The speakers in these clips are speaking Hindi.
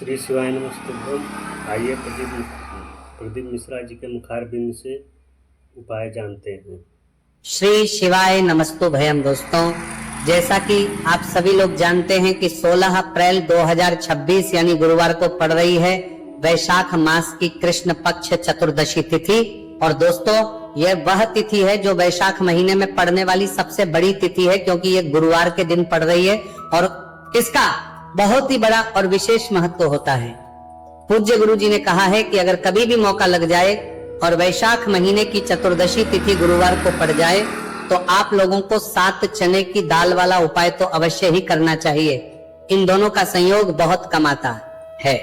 श्री शिवाय नमस्तुभ्यम। आइए प्रदीप मिश्रा जी के मुखारबिंद से उपाय जानते हैं। श्री शिवाय नमस्तुभयम। दोस्तों, जैसा कि आप सभी लोग जानते हैं कि 16 अप्रैल 2026 यानी गुरुवार को पड़ रही है वैशाख मास की कृष्ण पक्ष चतुर्दशी तिथि। और दोस्तों, यह वह तिथि है जो वैशाख महीने में पड़ने वाली सबसे बड़ी तिथि है, क्योंकि यह गुरुवार के दिन पड़ रही है और इसका बहुत ही बड़ा और विशेष महत्व होता है। पूज्य गुरु जी ने कहा है कि अगर कभी भी मौका लग जाए और वैशाख महीने की चतुर्दशी तिथि गुरुवार को पड़ जाए तो आप लोगों को 7 चने की दाल वाला उपाय तो अवश्य ही करना चाहिए। इन दोनों का संयोग बहुत कम आता है।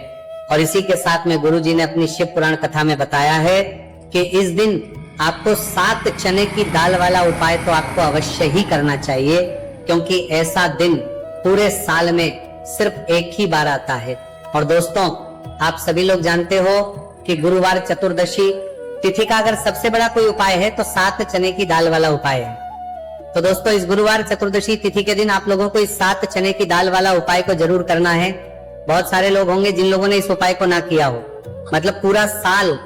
और इसी के साथ में गुरु जी ने अपनी शिव पुराण कथा में बताया है कि इस दिन आपको 7 चने की दाल वाला उपाय तो आपको अवश्य ही करना चाहिए, क्योंकि ऐसा दिन पूरे साल में सिर्फ एक ही बार आता है। और दोस्तों, आप सभी लोग जानते हो कि गुरुवार चतुर्दशी तिथि का अगर सबसे बड़ा कोई उपाय है तो 7 चने की दाल वाला उपाय है। तो दोस्तों, इस गुरुवार चतुर्दशी तिथि के दिन आप लोगों को इस 7 चने की दाल वाला उपाय को जरूर करना है। बहुत सारे लोग होंगे जिन लोगों ने इस उपाय को ना किया हो, मतलब पूरा साल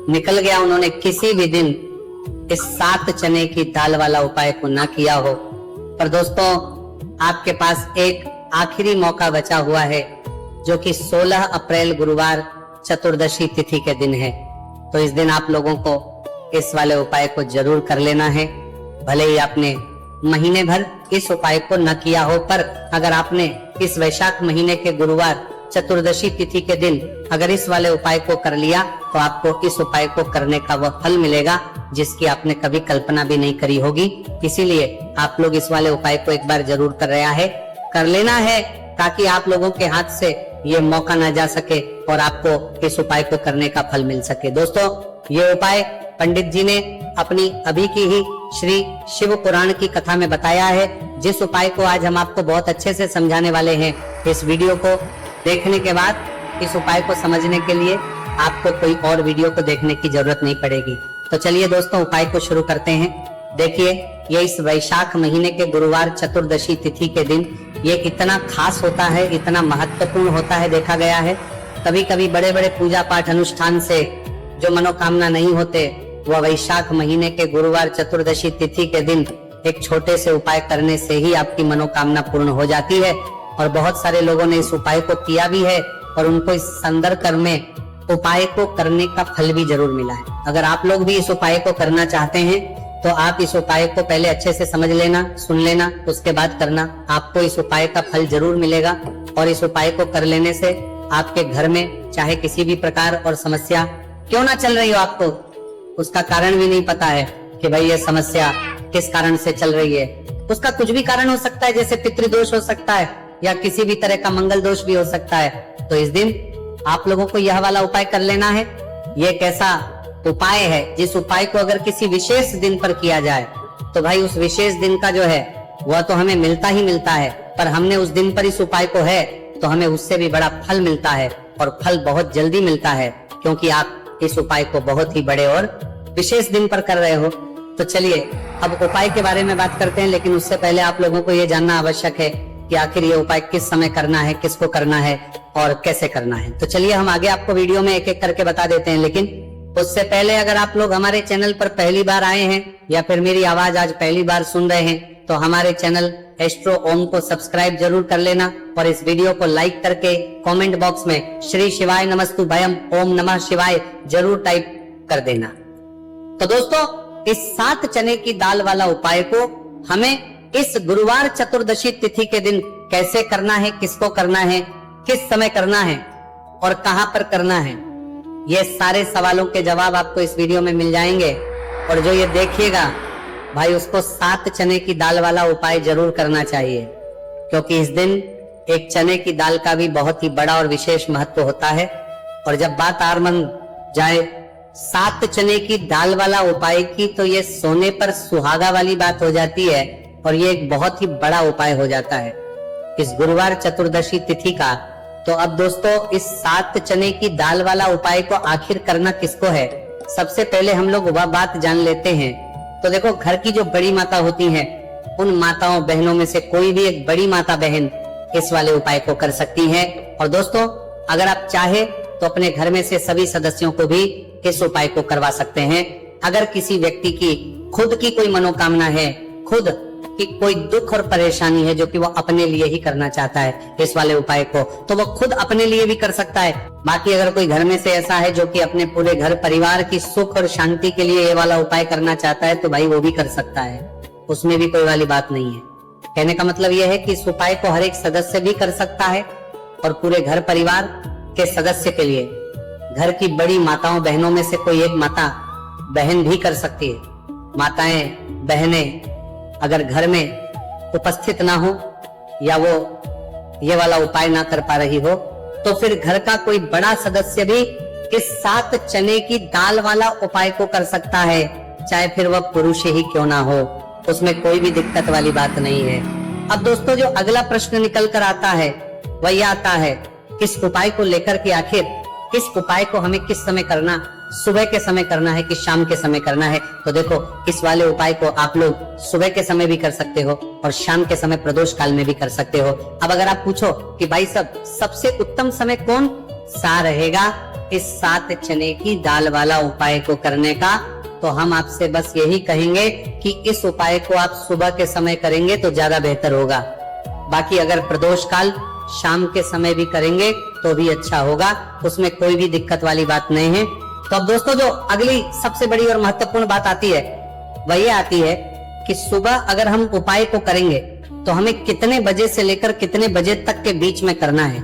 निकल गया, उन्होंने किसी भी दिन इस 7 चने की दाल वाला उपाय को ना किया हो। पर दोस्तों, आपके पास एक आखिरी मौका बचा हुआ है, जो कि 16 अप्रैल गुरुवार चतुर्दशी तिथि के दिन है। तो इस दिन आप लोगों को इस वाले उपाय को जरूर कर लेना है। भले ही आपने महीने भर इस उपाय को न किया हो, पर अगर आपने इस वैशाख महीने के गुरुवार चतुर्दशी तिथि के दिन अगर इस वाले उपाय को कर लिया तो आपको इस उपाय को करने का वह फल मिलेगा जिसकी आपने कभी कल्पना भी नहीं करी होगी। इसीलिए आप लोग इस वाले उपाय को एक बार जरूर कर लेना है, ताकि आप लोगों के हाथ से ये मौका ना जा सके और आपको इस उपाय को करने का फल मिल सके। दोस्तों, ये उपाय पंडित जी ने अपनी अभी की ही श्री शिव पुराण की कथा में बताया है, जिस उपाय को आज हम आपको बहुत अच्छे से समझाने वाले हैं। इस वीडियो को देखने के बाद इस उपाय को समझने के लिए आपको कोई और वीडियो को देखने की जरूरत नहीं पड़ेगी। तो चलिए दोस्तों, उपाय को शुरू करते हैं। देखिए, ये इस वैशाख महीने के गुरुवार चतुर्दशी तिथि के दिन ये इतना खास होता है, इतना महत्वपूर्ण होता है। देखा गया है कभी कभी बड़े बड़े पूजा पाठ अनुष्ठान से जो मनोकामना नहीं होते, वह वैशाख महीने के गुरुवार चतुर्दशी तिथि के दिन एक छोटे से उपाय करने से ही आपकी मनोकामना पूर्ण हो जाती है। और बहुत सारे लोगों ने इस उपाय को किया भी है और उनको इस सुंदर कर्म में उपाय को करने का फल भी जरूर मिला है। अगर आप लोग भी इस उपाय को करना चाहते हैं तो आप इस उपाय को पहले अच्छे से समझ लेना, सुन लेना, उसके बाद करना। आपको इस उपाय का फल जरूर मिलेगा। और इस उपाय को कर लेने से आपके घर में चाहे किसी भी प्रकार और समस्या क्यों ना चल रही हो, आपको उसका कारण भी नहीं पता है कि भाई ये समस्या किस कारण से चल रही है। उसका कुछ भी कारण हो सकता है, जैसे पितृदोष हो सकता है या किसी भी तरह का मंगल दोष भी हो सकता है। तो इस दिन आप लोगों को यह वाला उपाय कर लेना है। ये एक ऐसा उपाय है जिस उपाय को अगर किसी विशेष दिन पर किया जाए तो भाई उस विशेष दिन का जो है वह तो हमें मिलता ही मिलता है, पर हमने उस दिन पर इस उपाय को है तो हमें उससे भी बड़ा फल मिलता है, और फल बहुत जल्दी मिलता है, क्योंकि आप इस उपाय को बहुत ही बड़े और विशेष दिन पर कर रहे हो। तो चलिए अब उपाय के बारे में बात करते हैं, लेकिन उससे पहले आप लोगों को ये जानना आवश्यक है कि आखिर ये उपाय किस समय करना है, किसको करना है और कैसे करना है। तो चलिए हम आगे आपको वीडियो में एक एक करके बता देते हैं, लेकिन उससे पहले अगर आप लोग हमारे चैनल पर पहली बार आए हैं या फिर मेरी आवाज आज पहली बार सुन रहे हैं तो हमारे चैनल एस्ट्रो ओम को सब्सक्राइब जरूर कर लेना और इस वीडियो को लाइक करके कमेंट बॉक्स में श्री शिवाय नमस्तुभयम ओम नमः शिवाय जरूर टाइप कर देना। तो दोस्तों, इस 7 चने की दाल वाला उपाय को हमें इस गुरुवार चतुर्दशी तिथि के दिन कैसे करना है, किसको करना है, किस समय करना है और कहां पर करना है, ये सारे सवालों के जवाब आपको इस वीडियो में मिल जाएंगे। और जो ये देखिएगा भाई, उसको 7 चने की दाल वाला उपाय जरूर करना चाहिए, क्योंकि इस दिन एक चने की दाल का भी बहुत ही बड़ा और विशेष महत्व होता है। और जब बात आरमन जाए 7 चने की दाल वाला उपाय की, तो ये सोने पर सुहागा वाली बात हो जाती है और ये एक बहुत ही बड़ा उपाय हो जाता है इस गुरुवार चतुर्दशी तिथि का। तो अब दोस्तों, इस 7 चने की दाल वाला उपाय को आखिर करना किसको है, सबसे पहले हम लोग वह बात जान लेते हैं। तो देखो, घर की जो बड़ी माता होती हैं, उन माताओं बहनों में से कोई भी एक बड़ी माता बहन इस वाले उपाय को कर सकती हैं। और दोस्तों, अगर आप चाहे तो अपने घर में से सभी सदस्यों को भी इस उपाय को करवा सकते हैं। अगर किसी व्यक्ति की खुद की कोई मनोकामना है, खुद की कोई दुख और परेशानी है जो कि वो अपने लिए ही करना चाहता है इस वाले उपाय को, तो वो खुद अपने लिए भी कर सकता है। बाकी अगर कोई घर में से ऐसा है जो कि अपने पूरे घर परिवार की सुख और शांति के लिए ये वाला उपाय करना चाहता है, तो भाई वो भी कर सकता है, उसमें भी कोई वाली बात नहीं है। कहने का मतलब यह है कि इस उपाय को हर एक सदस्य भी कर सकता है और पूरे घर परिवार के सदस्य के लिए घर की बड़ी माताओं बहनों में से कोई एक माता बहन भी कर सकती है। माताएं बहनें अगर घर में उपस्थित ना हो या वो ये वाला उपाय ना कर पा रही हो, तो फिर घर का कोई बड़ा सदस्य भी इस 7 चने की दाल वाला उपाय को कर सकता है, चाहे फिर वह पुरुष ही क्यों ना हो, उसमें कोई भी दिक्कत वाली बात नहीं है। अब दोस्तों जो अगला प्रश्न निकल कर आता है वह यह आता है, इस उपाय को लेकर के आखिर इस उपाय को हमें किस समय करना, सुबह के समय करना है कि शाम के समय करना है? तो देखो, इस वाले उपाय को आप लोग सुबह के समय भी कर सकते हो और शाम के समय प्रदोष काल में भी कर सकते हो। अब अगर आप पूछो कि भाई सब सबसे उत्तम समय कौन सा रहेगा इस 7 चने की दाल वाला उपाय को करने का, तो हम आपसे बस यही कहेंगे कि इस उपाय को आप सुबह के समय करेंगे तो ज्यादा बेहतर होगा। बाकी अगर प्रदोष काल शाम के समय भी करेंगे तो भी अच्छा होगा, उसमें कोई भी दिक्कत वाली बात नहीं है। तो अब दोस्तों जो अगली सबसे बड़ी और महत्वपूर्ण बात आती है वह ये आती है कि सुबह अगर हम उपाय को करेंगे तो हमें कितने बजे से लेकर कितने बजे तक के बीच में करना है,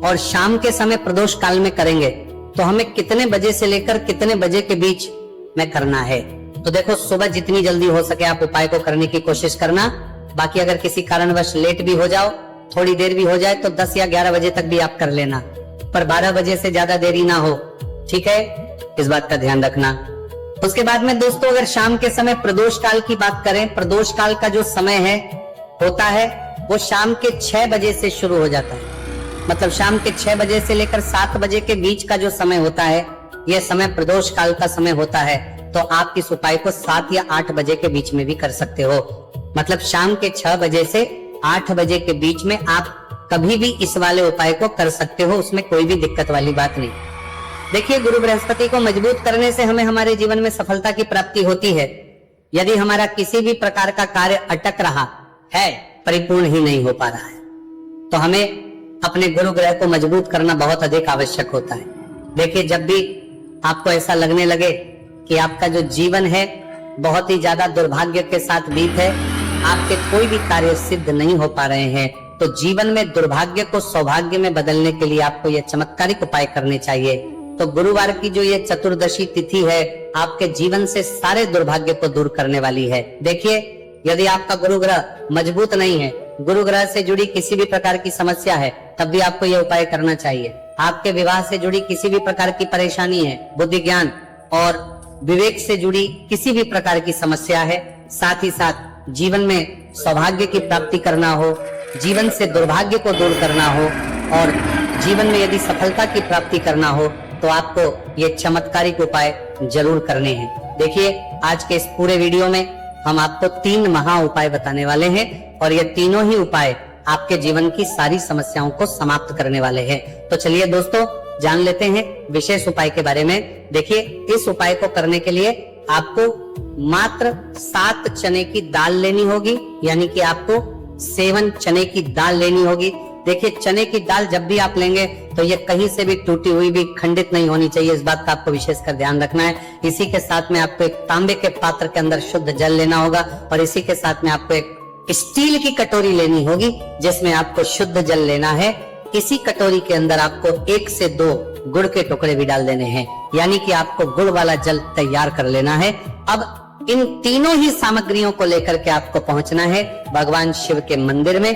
और शाम के समय प्रदोष काल में करेंगे तो हमें कितने बजे से लेकर कितने बजे के बीच में करना है। तो देखो, सुबह जितनी जल्दी हो सके आप उपाय को करने की कोशिश करना। बाकी अगर किसी कारणवश लेट भी हो जाओ, थोड़ी देर भी हो जाए, तो 10 या 11 बजे तक भी आप कर लेना, पर 12 बजे से ज्यादा देरी ना हो, ठीक है? इस बात का ध्यान रखना। उसके बाद में दोस्तों अगर शाम के समय प्रदोष काल की बात करें, प्रदोष काल का जो समय है होता है वो शाम के 6 बजे से शुरू हो जाता है। मतलब शाम के 6 बजे से लेकर 7 बजे के बीच का जो समय होता है, यह समय प्रदोष काल का समय होता है। तो आप इस उपाय को 7 या 8 बजे के बीच में भी कर सकते हो। मतलब शाम के 6 बजे से 8 बजे के बीच में आप कभी भी इस वाले उपाय को कर सकते हो, उसमें कोई भी दिक्कत वाली बात नहीं। देखिए, गुरु बृहस्पति को मजबूत करने से हमें हमारे जीवन में सफलता की प्राप्ति होती है। यदि हमारा किसी भी प्रकार का कार्य अटक रहा है, परिपूर्ण ही नहीं हो पा रहा है, तो हमें अपने गुरु ग्रह को मजबूत करना बहुत अधिक आवश्यक होता है। देखिए, जब भी आपको ऐसा लगने लगे कि आपका जो जीवन है बहुत ही ज्यादा दुर्भाग्य के साथ बीत है, आपके कोई भी कार्य सिद्ध नहीं हो पा रहे हैं, तो जीवन में दुर्भाग्य को सौभाग्य में बदलने के लिए आपको यह चमत्कारिक उपाय करने चाहिए। तो गुरुवार की जो ये चतुर्दशी तिथि है आपके जीवन से सारे दुर्भाग्य को दूर करने वाली है। देखिए, यदि आपका गुरु ग्रह मजबूत नहीं है, गुरु ग्रह से जुड़ी किसी भी प्रकार की समस्या है, तब भी आपको यह उपाय करना चाहिए। आपके विवाह से जुड़ी किसी भी प्रकार की परेशानी है, बुद्धि ज्ञान और विवेक से जुड़ी किसी भी प्रकार की समस्या है, साथ ही साथ जीवन में सौभाग्य की प्राप्ति करना हो, जीवन से दुर्भाग्य को दूर करना हो और जीवन में यदि सफलता की प्राप्ति करना हो, तो आपको ये चमत्कारिक उपाय जरूर करने हैं। देखिए, आज के इस पूरे वीडियो में हम आपको 3 महा उपाय बताने वाले हैं और ये तीनों ही उपाय आपके जीवन की सारी समस्याओं को समाप्त करने वाले हैं। तो चलिए दोस्तों, जान लेते हैं विशेष उपाय के बारे में। देखिए, इस उपाय को करने के लिए आपको मात्र 7 चने की दाल लेनी होगी, यानी कि आपको 7 चने की दाल लेनी होगी। देखिए, चने की दाल जब भी आप लेंगे तो ये कहीं से भी टूटी हुई भी खंडित नहीं होनी चाहिए, इस बात का आपको विशेषकर ध्यान रखना है। इसी के साथ में आपको एक तांबे के पात्र के अंदर शुद्ध जल लेना होगा और इसी के साथ में आपको एक स्टील की कटोरी लेनी होगी जिसमें आपको शुद्ध जल लेना है। इसी कटोरी के अंदर आपको 1 से 2 गुड़ के टुकड़े भी डाल देने हैं, यानी कि आपको गुड़ वाला जल तैयार कर लेना है। अब इन तीनों ही सामग्रियों को लेकर के आपको पहुंचना है भगवान शिव के मंदिर में।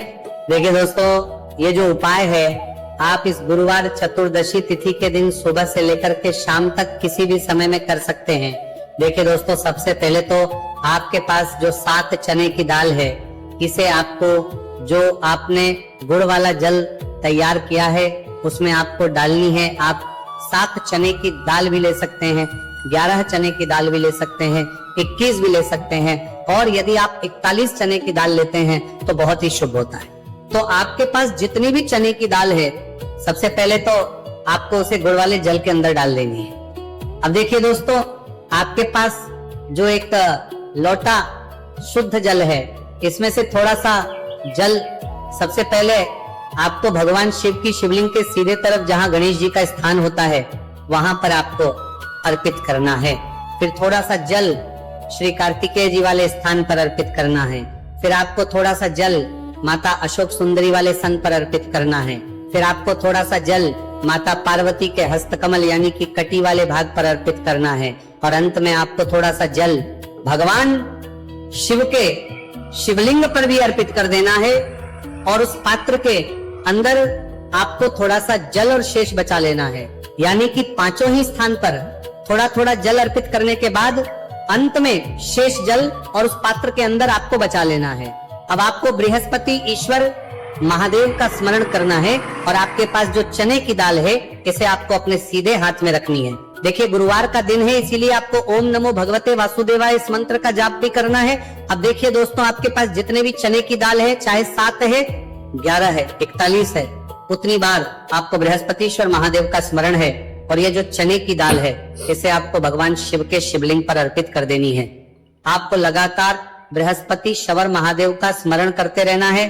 देखिए दोस्तों, ये जो उपाय है आप इस गुरुवार चतुर्दशी तिथि के दिन सुबह से लेकर के शाम तक किसी भी समय में कर सकते हैं। देखिए दोस्तों, सबसे पहले तो आपके पास जो 7 चने की दाल है, इसे आपको जो आपने गुड़ वाला जल तैयार किया है उसमें आपको डालनी है। आप 7 चने की दाल भी ले सकते हैं, 11 चने की दाल भी ले सकते हैं, 21 भी ले सकते हैं, और यदि आप 41 चने की दाल लेते हैं तो बहुत ही शुभ होता है। तो आपके पास जितनी भी चने की दाल है, सबसे पहले तो आपको उसे गुड़ वाले जल के अंदर डाल देनी है। अब देखिए दोस्तों, आपके पास जो एक लोटा शुद्ध जल है, इसमें से थोड़ा सा जल सबसे पहले आपको भगवान शिव की शिवलिंग के सीधे तरफ जहां गणेश जी का स्थान होता है वहां पर आपको अर्पित करना है। फिर थोड़ा सा जल श्री कार्तिकेय जी वाले स्थान पर अर्पित करना है। फिर आपको थोड़ा सा जल माता अशोक सुंदरी वाले सन पर अर्पित करना है। फिर आपको थोड़ा सा जल माता पार्वती के हस्तकमल यानी कि कटी वाले भाग पर अर्पित करना है। और अंत में आपको थोड़ा सा जल भगवान शिव के शिवलिंग पर भी अर्पित कर देना है। और उस पात्र के अंदर आपको थोड़ा सा जल और शेष बचा लेना है, यानी कि पांचों ही स्थान पर थोड़ा थोड़ा जल अर्पित करने के बाद अंत में शेष जल और उस पात्र के अंदर आपको बचा लेना है। अब आपको बृहस्पति ईश्वर महादेव का स्मरण करना है और आपके पास जो चने की दाल है इसे आपको अपने सीधे हाथ में रखनी है। देखिए, गुरुवार का दिन है, इसीलिए आपको ओम नमो भगवते वासुदेवाय इस मंत्र का जाप भी करना है। अब देखिए दोस्तों, आपके पास जितने भी चने की दाल है, चाहे 7 है, 11 है, 41 है, उतनी बार आपको बृहस्पतिश्वर महादेव का स्मरण है। और ये जो चने की दाल है इसे आपको भगवान शिव के शिवलिंग पर अर्पित कर देनी है। आपको लगातार बृहस्पति शवर महादेव का स्मरण करते रहना है।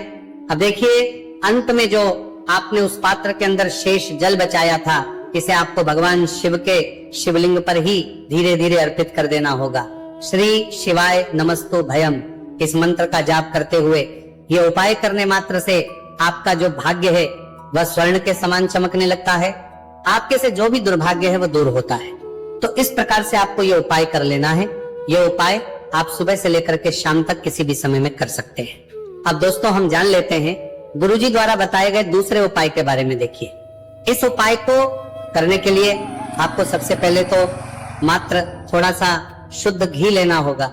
अब देखिए, अंत में जो आपने उस पात्र के अंदर शेष जल बचाया था, इसे आपको भगवान शिव के शिवलिंग पर ही धीरे धीरे अर्पित कर देना होगा। श्री शिवाय नमस्तु भयम इस मंत्र का जाप करते हुए ये उपाय करने मात्र से आपका जो भाग्य है वह स्वर्ण के समान चमकने लगता है। आपके से जो भी दुर्भाग्य है वो दूर होता है। तो इस प्रकार से आपको ये उपाय कर लेना है। ये उपाय आप सुबह से लेकर के शाम तक किसी भी समय में कर सकते हैं। अब दोस्तों, हम जान लेते हैं गुरुजी द्वारा बताए गए दूसरे उपाय के बारे में। देखिए, इस उपाय को करने के लिए आपको सबसे पहले तो मात्र थोड़ा सा शुद्ध घी लेना होगा।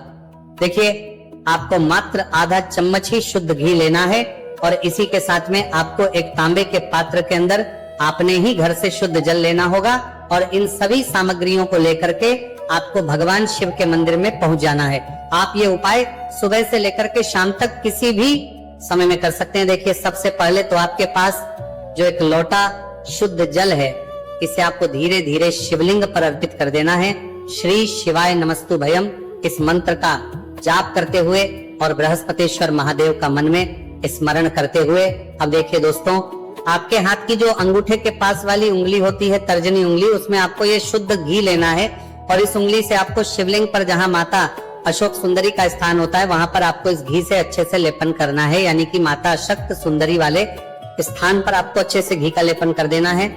देखिए, आपको मात्र आधा चम्मच ही शुद्ध घी लेना है और इसी के साथ में आपको एक तांबे के पात्र के अंदर आपने ही घर से शुद्ध जल लेना होगा। और इन सभी सामग्रियों को लेकर के आपको भगवान शिव के मंदिर में पहुंच जाना है। आप ये उपाय सुबह से लेकर के शाम तक किसी भी समय में कर सकते हैं। देखिए, सबसे पहले तो आपके पास जो एक लोटा शुद्ध जल है, इसे आपको धीरे धीरे शिवलिंग पर अर्पित कर देना है। श्री शिवाय नमस्तु भयम इस मंत्र का जाप करते हुए और बृहस्पतिश्वर महादेव का मन में स्मरण करते हुए। अब देखिए दोस्तों, आपके हाथ की जो अंगूठे के पास वाली उंगली होती है, तर्जनी उंगली, उसमें आपको ये शुद्ध घी लेना है और इस उंगली से आपको शिवलिंग पर जहां माता अशोक सुंदरी का स्थान होता है वहां पर आपको इस घी से अच्छे से लेपन करना है, यानी कि माता अशक्त सुंदरी वाले स्थान पर आपको अच्छे से घी का लेपन कर देना है।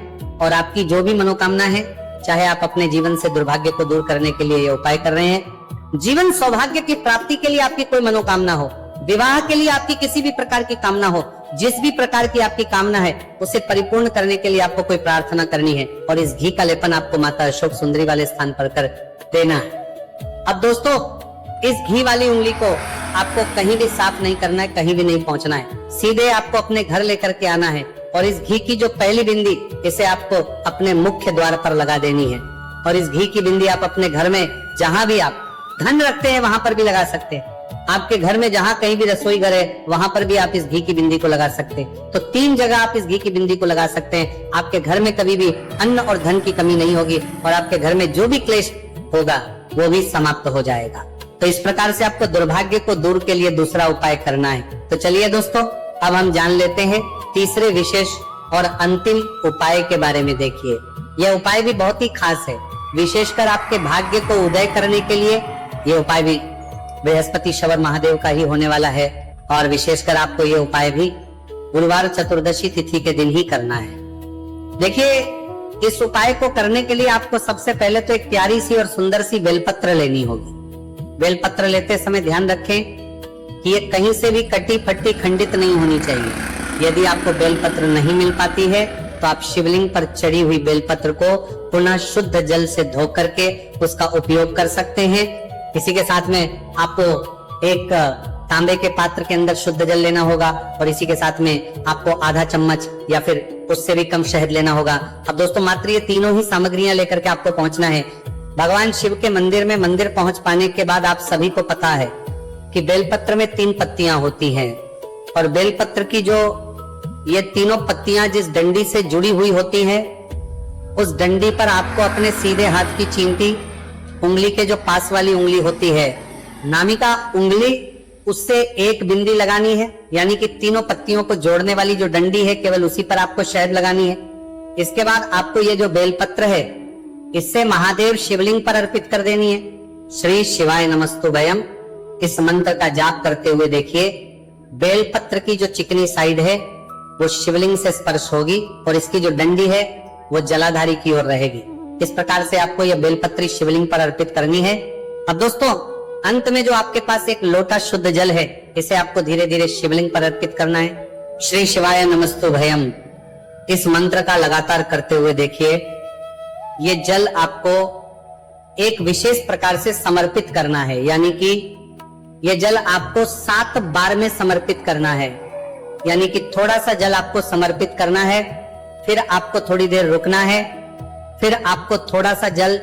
और आपकी जो भी मनोकामना है, चाहे आप अपने जीवन से दुर्भाग्य को दूर करने के लिए ये उपाय कर रहे हैं, जीवन सौभाग्य की प्राप्ति के लिए आपकी कोई मनोकामना हो, विवाह के लिए आपकी किसी भी प्रकार की कामना हो, जिस भी प्रकार की आपकी कामना है उसे परिपूर्ण करने के लिए आपको कोई प्रार्थना करनी है और इस घी का लेपन आपको माता अशोक सुंदरी वाले स्थान पर कर देना है। अब दोस्तों, इस घी वाली उंगली को आपको कहीं भी साफ नहीं करना है, कहीं भी नहीं पहुंचना है, सीधे आपको अपने घर लेकर के आना है और इस घी की जो पहली बिंदी इसे आपको अपने मुख्य द्वार पर लगा देनी है। और इस घी की बिंदी आप अपने घर में जहां भी आप धन रखते हैं वहां पर भी लगा सकते हैं। आपके घर में जहां कहीं भी रसोई घर है वहां पर भी आप इस घी की बिंदी को लगा सकते हैं। तो 3 जगह आप इस घी की बिंदी को लगा सकते हैं। आपके घर में कभी भी अन्न और धन की कमी नहीं होगी और आपके घर में जो भी क्लेश होगा वो भी समाप्त हो जाएगा। तो इस प्रकार से आपको दुर्भाग्य को दूर के लिए दूसरा उपाय करना है। तो चलिए दोस्तों, अब हम जान लेते हैं तीसरे विशेष और अंतिम उपाय के बारे में। देखिए, यह उपाय भी बहुत ही खास है, विशेषकर आपके भाग्य को उदय करने के लिए ये उपाय भी बृहस्पति शवर महादेव का ही होने वाला है। और विशेषकर आपको ये उपाय भी गुरुवार चतुर्दशी तिथि के दिन ही करना है। देखिए, इस उपाय को करने के लिए आपको सबसे पहले तो एक प्यारी सी और सुंदर सी बेलपत्र लेनी होगी। बेलपत्र लेते समय ध्यान रखें कि ये कहीं से भी कटी फटी खंडित नहीं होनी चाहिए। यदि आपको बेलपत्र नहीं मिल पाती है तो आप शिवलिंग पर चढ़ी हुई बेलपत्र को पुनः शुद्ध जल से धो करके उसका उपयोग कर सकते हैं। इसी के साथ में आपको एक तांबे के पात्र के अंदर शुद्ध जल लेना होगा और इसी के साथ में आपको आधा चम्मच या फिर उससे भी कम शहद लेना होगा। अब दोस्तों, मात्र ये तीनों ही सामग्रियां लेकर के आपको पहुंचना है भगवान शिव के मंदिर में। मंदिर पहुंच पाने के बाद आप सभी को पता है कि बेलपत्र में 3 पत्तियां होती हैं और बेलपत्र की जो ये तीनों पत्तियां जिस डंडी से जुड़ी हुई होती हैं उस डंडी पर आपको अपने सीधे हाथ की चींटी उंगली के जो पास वाली उंगली होती है, नामिका उंगली, उससे एक बिंदी लगानी है, यानी कि तीनों पत्तियों को जोड़ने वाली जो डंडी है केवल उसी पर आपको शहद लगानी है। इसके बाद आपको ये जो बेलपत्र है इससे महादेव शिवलिंग पर अर्पित कर देनी है। श्री शिवाय नमस्तुभयम इस मंत्र का जाप करते हुए देखिए, बेलपत्र की जो चिकनी साइड है वो शिवलिंग से स्पर्श होगी और इसकी जो डंडी है वो जलाधारी की ओर रहेगी। इस प्रकार से आपको यह बेलपत्री शिवलिंग पर अर्पित करनी है। अब दोस्तों, अंत में जो आपके पास एक लोटा शुद्ध जल है, इसे आपको धीरे धीरे शिवलिंग पर अर्पित करना है। श्री शिवाय नमस्तुभयम इस मंत्र का लगातार करते हुए देखिए, ये जल आपको एक विशेष प्रकार से समर्पित करना है, यानी कि ये जल आपको 7 बार में समर्पित करना है। यानी कि थोड़ा सा जल आपको समर्पित करना है, फिर आपको थोड़ी देर रुकना है, फिर आपको थोड़ा सा जल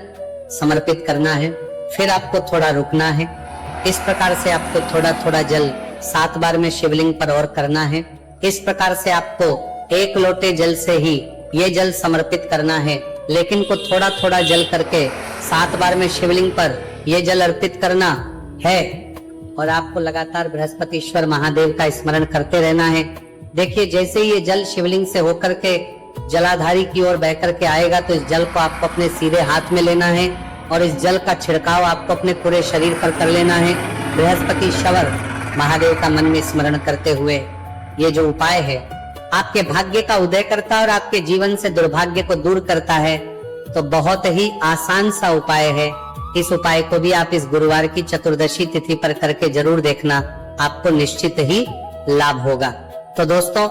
समर्पित करना है, फिर आपको थोड़ा रुकना है। इस प्रकार से आपको थोड़ा थोड़ा जल 7 बार में शिवलिंग पर और करना है। इस प्रकार से आपको 1 लोटे जल से ही ये जल समर्पित करना है, लेकिन को थोड़ा थोड़ा जल करके 7 बार में शिवलिंग पर यह जल अर्पित करना है। और आपको लगातार बृहस्पतिश्वर महादेव का स्मरण करते रहना है। देखिए, जैसे ही ये जल शिवलिंग से होकर के जलाधारी की ओर बह करके आएगा तो इस जल को आपको अपने सीधे हाथ में लेना है और इस जल का छिड़काव आपको अपने पूरे शरीर पर कर लेना है। बृहस्पतिश्वर महादेव का मन में स्मरण करते हुए ये जो उपाय है आपके भाग्य का उदय करता है और आपके जीवन से दुर्भाग्य को दूर करता है। तो बहुत ही आसान सा उपाय है। इस उपाय को भी आप इस गुरुवार की चतुर्दशी तिथि पर करके जरूर देखना, आपको निश्चित ही लाभ होगा। तो दोस्तों,